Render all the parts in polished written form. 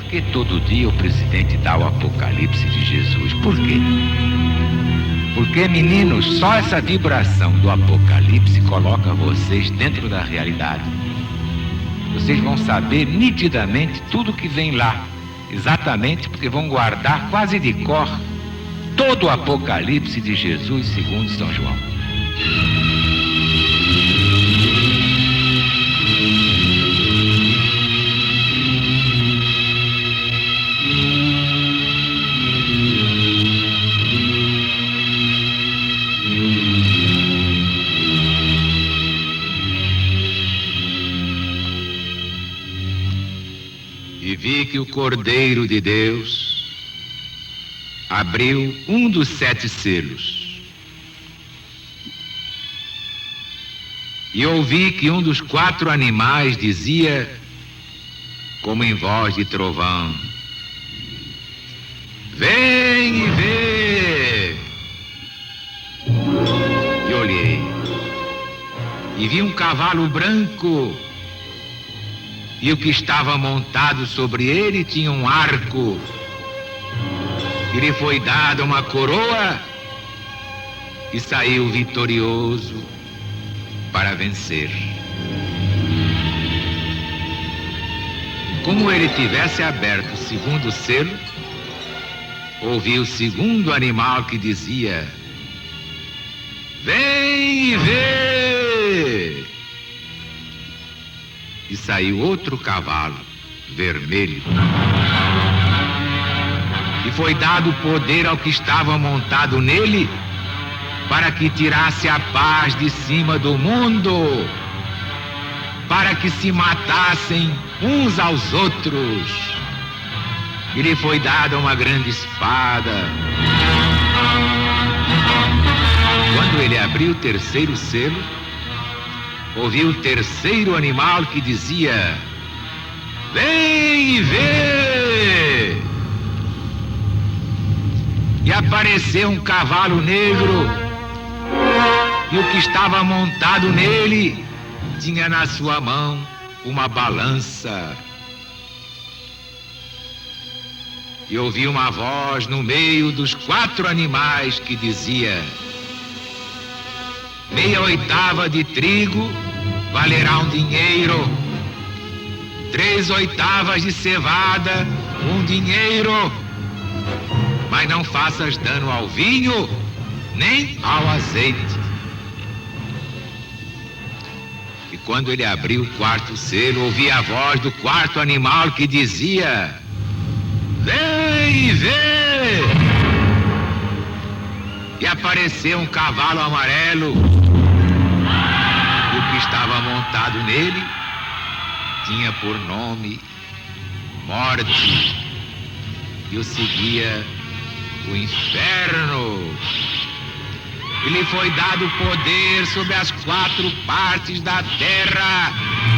que todo dia o presidente dá o apocalipse de Jesus? Por quê? Porque, meninos, só essa vibração do apocalipse coloca vocês dentro da realidade. Vocês vão saber nitidamente tudo que vem lá, exatamente porque vão guardar quase de cor todo o apocalipse de Jesus segundo São João. E vi que o Cordeiro de Deus abriu um dos 7 selos. E ouvi que um dos 4 animais dizia, como em voz de trovão: vem e vê! E olhei, e vi um cavalo branco, e o que estava montado sobre ele tinha um arco, e lhe foi dada uma coroa, e saiu vitorioso para vencer. Como ele tivesse aberto o segundo selo, ouvi o segundo animal que dizia: vem e vê! E saiu outro cavalo, vermelho. E foi dado poder ao que estava montado nele, para que tirasse a paz de cima do mundo, para que se matassem uns aos outros. E lhe foi dada uma grande espada. Quando ele abriu o terceiro selo, ouvi o terceiro animal que dizia: vem e vê! E apareceu um cavalo negro, e o que estava montado nele tinha na sua mão uma balança. E ouvi uma voz no meio dos 4 animais que dizia: meia oitava de trigo valerá um dinheiro, 3 oitavas de cevada, um dinheiro, mas não faças dano ao vinho, nem ao azeite. E quando ele abriu o 4º selo, ouvi a voz do 4º animal que dizia: vem e vê! E apareceu um cavalo amarelo, e o que estava montado nele tinha por nome Morte, e o seguia o inferno. E lhe foi dado poder sobre as 4 partes da terra,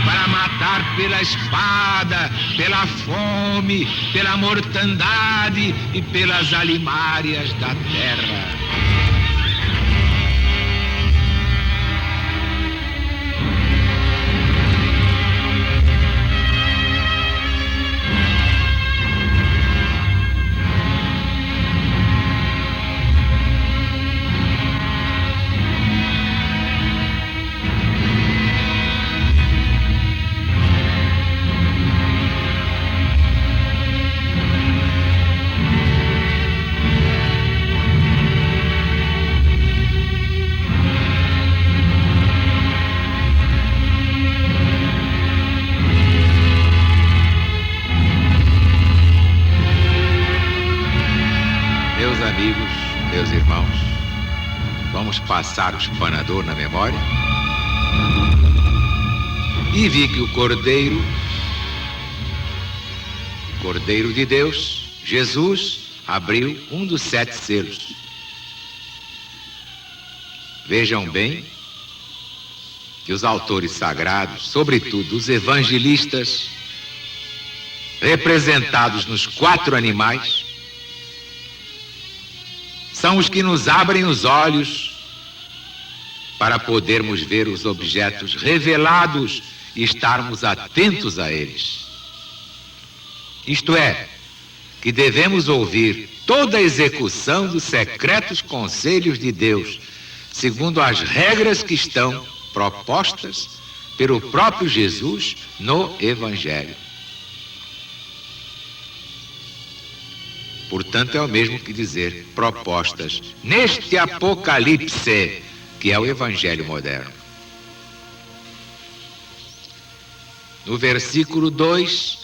para matar pela espada, pela fome, pela mortandade e pelas alimárias da terra. Amigos, meus irmãos, vamos passar o espanador na memória. E vi que o Cordeiro de Deus, Jesus, abriu um dos 7 selos. Vejam bem que os autores sagrados, sobretudo os evangelistas, representados nos 4 animais, são os que nos abrem os olhos para podermos ver os objetos revelados e estarmos atentos a eles. Isto é, que devemos ouvir toda a execução dos secretos conselhos de Deus, segundo as regras que estão propostas pelo próprio Jesus no Evangelho. Portanto, é o mesmo que dizer propostas neste Apocalipse, que é o Evangelho moderno. No versículo 2,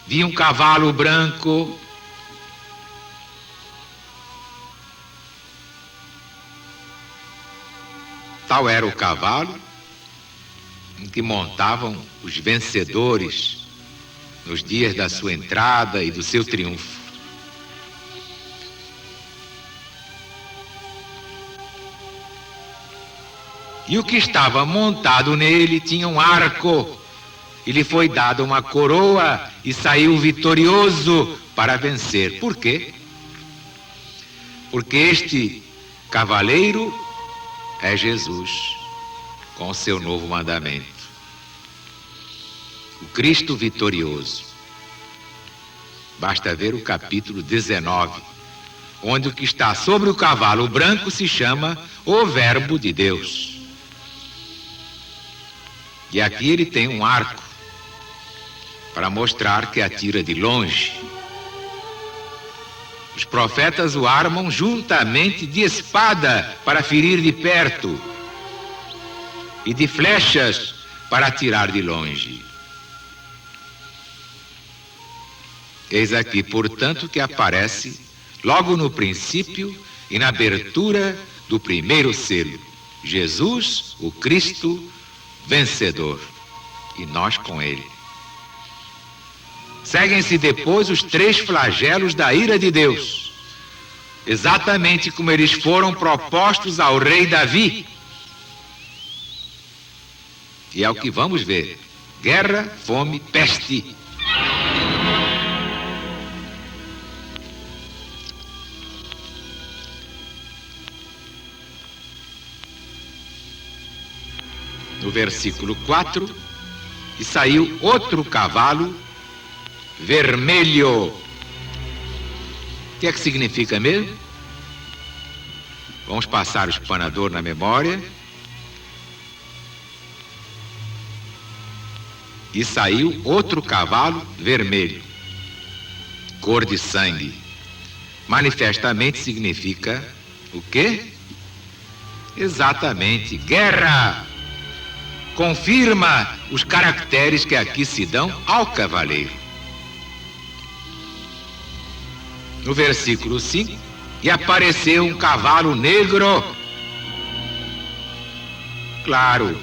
vi um cavalo branco, tal era o cavalo em que montavam os vencedores nos dias da sua entrada e do seu triunfo. E o que estava montado nele tinha um arco, e lhe foi dada uma coroa e saiu vitorioso para vencer. Por quê? Porque este cavaleiro é Jesus, com o seu novo mandamento. O Cristo vitorioso. Basta ver o capítulo 19, onde o que está sobre o cavalo branco se chama o Verbo de Deus. E aqui ele tem um arco para mostrar que atira de longe. Os profetas o armam juntamente de espada para ferir de perto e de flechas para atirar de longe. Eis aqui, portanto, que aparece logo no princípio e na abertura do primeiro selo: Jesus, o Cristo vencedor, e nós com ele. Seguem-se depois os 3 flagelos da ira de Deus, exatamente como eles foram propostos ao rei Davi. E é o que vamos ver: guerra, fome, peste. No versículo 4, e saiu outro cavalo vermelho. O que é que significa mesmo? Vamos passar o espanador na memória. E saiu outro cavalo vermelho, cor de sangue. Manifestamente significa o quê? Exatamente, guerra. Confirma os caracteres que aqui se dão ao cavaleiro. No versículo 5, e apareceu um cavalo negro. Claro,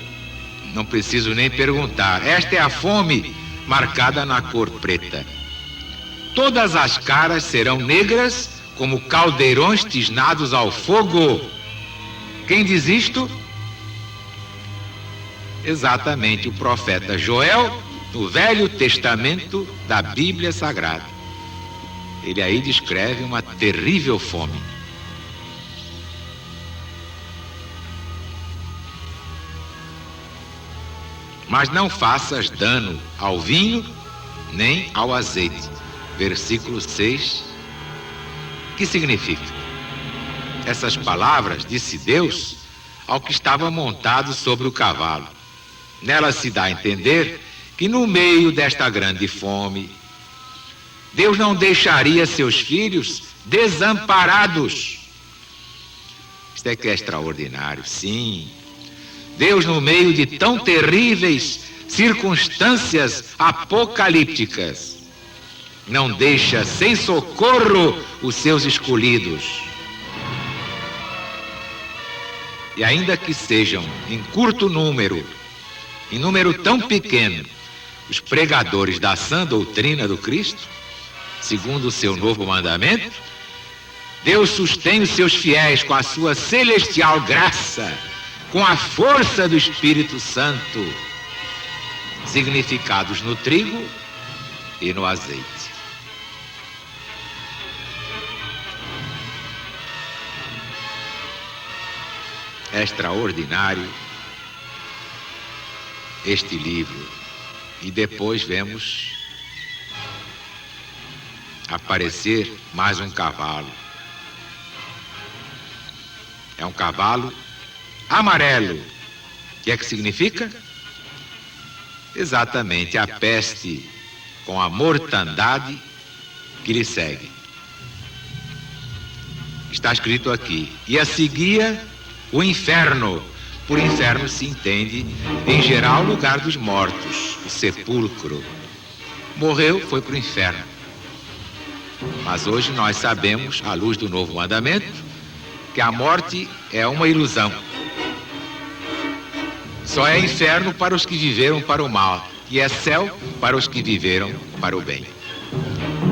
não preciso nem perguntar, esta é a fome marcada na cor preta. Todas as caras serão negras como caldeirões tisnados ao fogo. Quem diz isto? Exatamente o profeta Joel, no Velho Testamento da Bíblia Sagrada. Ele aí descreve uma terrível fome. Mas não faças dano ao vinho nem ao azeite. Versículo 6. Que significa? Essas palavras disse Deus ao que estava montado sobre o cavalo. Nela se dá a entender que no meio desta grande fome, Deus não deixaria seus filhos desamparados. Isto é que é extraordinário, sim. Deus, no meio de tão terríveis circunstâncias apocalípticas, não deixa sem socorro os seus escolhidos. E ainda que sejam em curto número, em número tão pequeno, os pregadores da sã doutrina do Cristo, segundo o seu novo mandamento, Deus sustém os seus fiéis com a sua celestial graça, com a força do Espírito Santo, significados no trigo e no azeite. É extraordinário este livro. E depois vemos aparecer mais um cavalo. É um cavalo amarelo. O que é que significa? Exatamente a peste com a mortandade que lhe segue. Está escrito aqui: e a seguia o inferno. Por inferno se entende, em geral, o lugar dos mortos, o sepulcro. Morreu, foi para o inferno. Mas hoje nós sabemos, à luz do novo mandamento, que a morte é uma ilusão. Só é inferno para os que viveram para o mal, e é céu para os que viveram para o bem.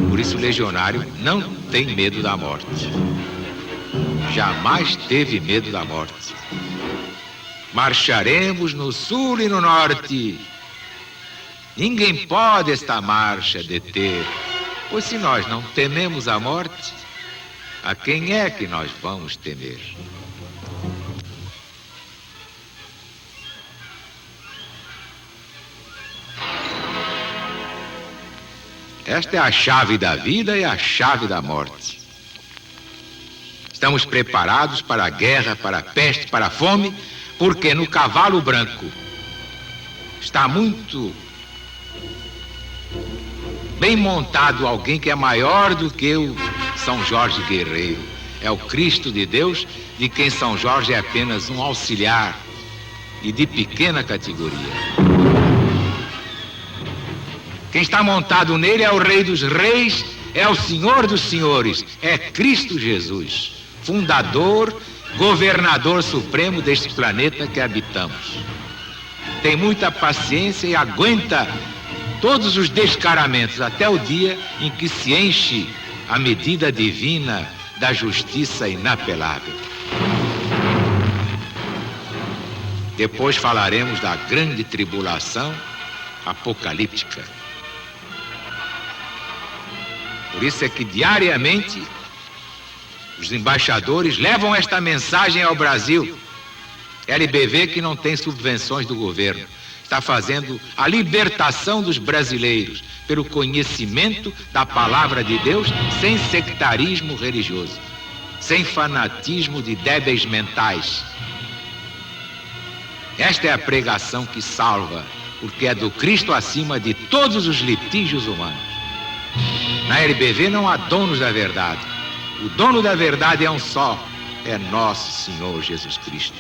Por isso o legionário não tem medo da morte. Jamais teve medo da morte. Marcharemos no sul e no norte. Ninguém pode esta marcha deter, pois se nós não tememos a morte, a quem é que nós vamos temer? Esta é a chave da vida e a chave da morte. Estamos preparados para a guerra, para a peste, para a fome, porque no cavalo branco está muito bem montado alguém que é maior do que o São Jorge guerreiro. É o Cristo de Deus, de quem São Jorge é apenas um auxiliar e de pequena categoria. Quem está montado nele é o Rei dos Reis, é o Senhor dos Senhores, é Cristo Jesus, fundador, governador supremo deste planeta que habitamos. Tem muita paciência e aguenta todos os descaramentos até o dia em que se enche a medida divina da justiça inapelável. Depois falaremos da grande tribulação apocalíptica. Por isso é que diariamente os embaixadores levam esta mensagem ao Brasil. LBV, que não tem subvenções do governo, está fazendo a libertação dos brasileiros pelo conhecimento da palavra de Deus, sem sectarismo religioso, sem fanatismo de débeis mentais. Esta é a pregação que salva, porque é do Cristo acima de todos os litígios humanos. Na LBV não há donos da verdade. O dono da verdade é um só, é nosso Senhor Jesus Cristo.